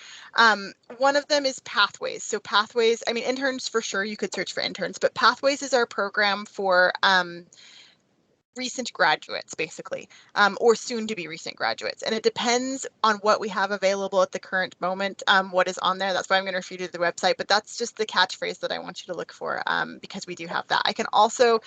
One of them is Pathways. So Pathways, I mean, interns for sure, you could search for interns, but Pathways is our program for recent graduates, basically, or soon to be recent graduates. And it depends on what we have available at the current moment, what is on there. That's why I'm going to refer you to the website, but that's just the catchphrase that I want you to look for, because we do have that. I can also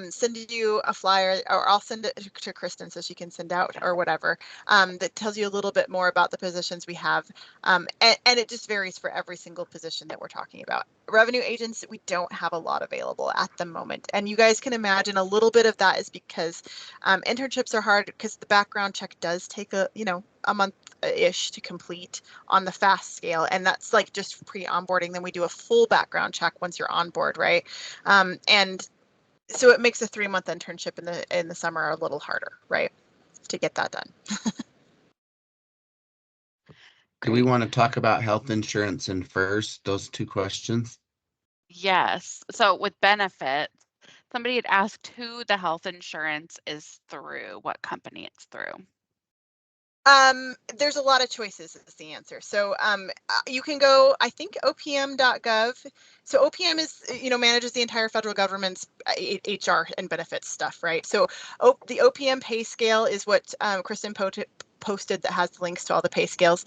send you a flyer, or I'll send it to Kristen so she can send out or whatever, that tells you a little bit more about the positions we have. And it just varies for every single position that we're talking about. Revenue agents, we don't have a lot available at the moment. And you guys can imagine a little bit of that is because internships are hard because the background check does take a month-ish to complete on the fast scale. And that's like just pre-onboarding. Then we do a full background check once you're on board, right? And so it makes a 3-month internship in the summer a little harder, right? To get that done. Do we want to talk about health insurance and first, those two questions? Yes. So with benefits, somebody had asked who the health insurance is through, what company it's through. There's a lot of choices is the answer. So you can go, I think, opm.gov. So OPM is, manages the entire federal government's HR and benefits stuff, right? So the OPM pay scale is what Kristen posted that has the links to all the pay scales.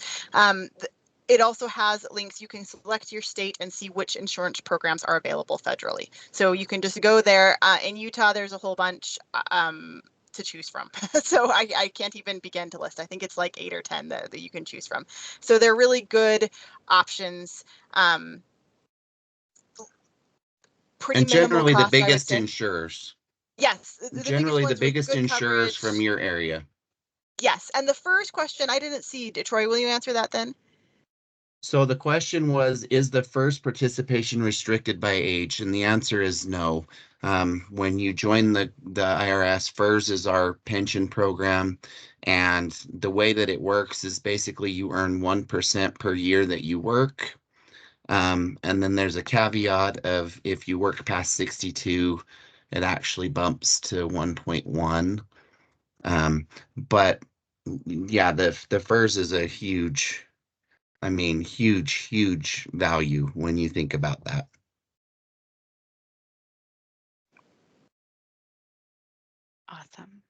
It also has links. You can select your state and see which insurance programs are available federally. So you can just go there. In Utah, there's a whole bunch to choose from. So I can't even begin to list. I think it's like 8 or 10 that you can choose from. So they're really good options. Pretty And minimal generally the cost, I would biggest say. insurers. Yes, Generally the biggest ones with biggest good insurers coverage. from your area. Yes, and the first question I didn't see. Troy, will you answer that then? So the question was, is the first participation restricted by age? And the answer is no. When you join the IRS, FERS is our pension program. And the way that it works is basically you earn 1% per year that you work. And then there's a caveat of if you work past 62, it actually bumps to 1.1. But yeah, the FERS is a huge huge value when you think about that. Awesome.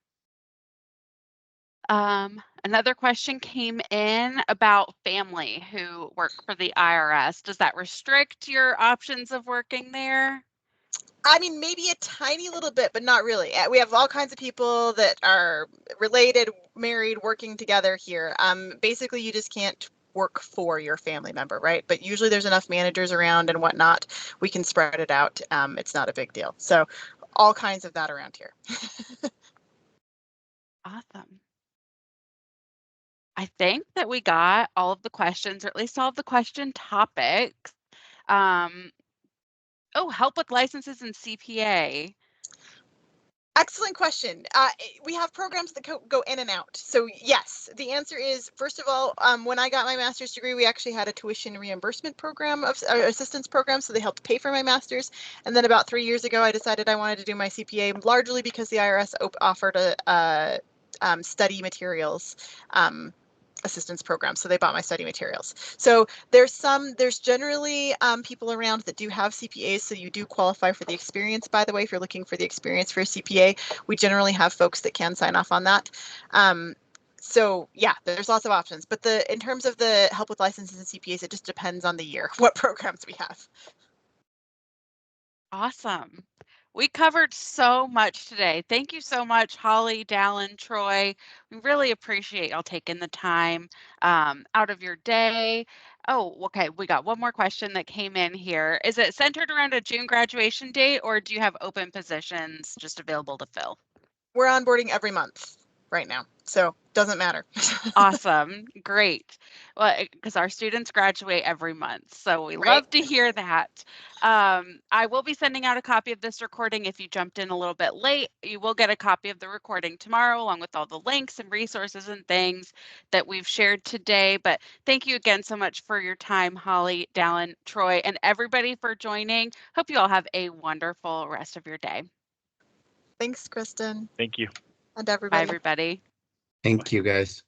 Another question came in about family who work for the IRS. Does that restrict your options of working there? I mean, maybe a tiny little bit, but not really. We have all kinds of people that are related, married, working together here. Basically, you just can't work for your family member, right? But usually there's enough managers around and whatnot. We can spread it out. It's not a big deal. So all kinds of that around here. Awesome. I think that we got all of the questions, or at least all of the question topics. Help with licenses and CPA. Excellent question. We have programs that go in and out. So yes, the answer is, first of all, when I got my master's degree, we actually had a tuition reimbursement program, assistance program, so they helped pay for my master's. And then about 3 years ago, I decided I wanted to do my CPA, largely because the IRS offered a study materials assistance program, so they bought my study materials. So there's generally people around that do have CPAs, so you do qualify for the experience. By the way, if you're looking for the experience for a CPA, we generally have folks that can sign off on that. So yeah, there's lots of options, but in terms of the help with licenses and CPAs, it just depends on the year what programs we have. Awesome. We covered so much today. Thank you so much, Holly, Dallin, Troy. We really appreciate y'all taking the time out of your day. Oh, okay. We got one more question that came in here. Is it centered around a June graduation date, or do you have open positions just available to fill? We're onboarding every month. right now. So doesn't matter. Awesome. Great. Well, because our students graduate every month, so we Right. love to hear that. I will be sending out a copy of this recording. If you jumped in a little bit late, you will get a copy of the recording tomorrow, along with all the links and resources and things that we've shared today. But thank you again so much for your time, Holly, Dallin, Troy, and everybody for joining. Hope you all have a wonderful rest of your day. Thanks, Kristen. Thank you. And Bye, everybody. everybody. Thank you, guys.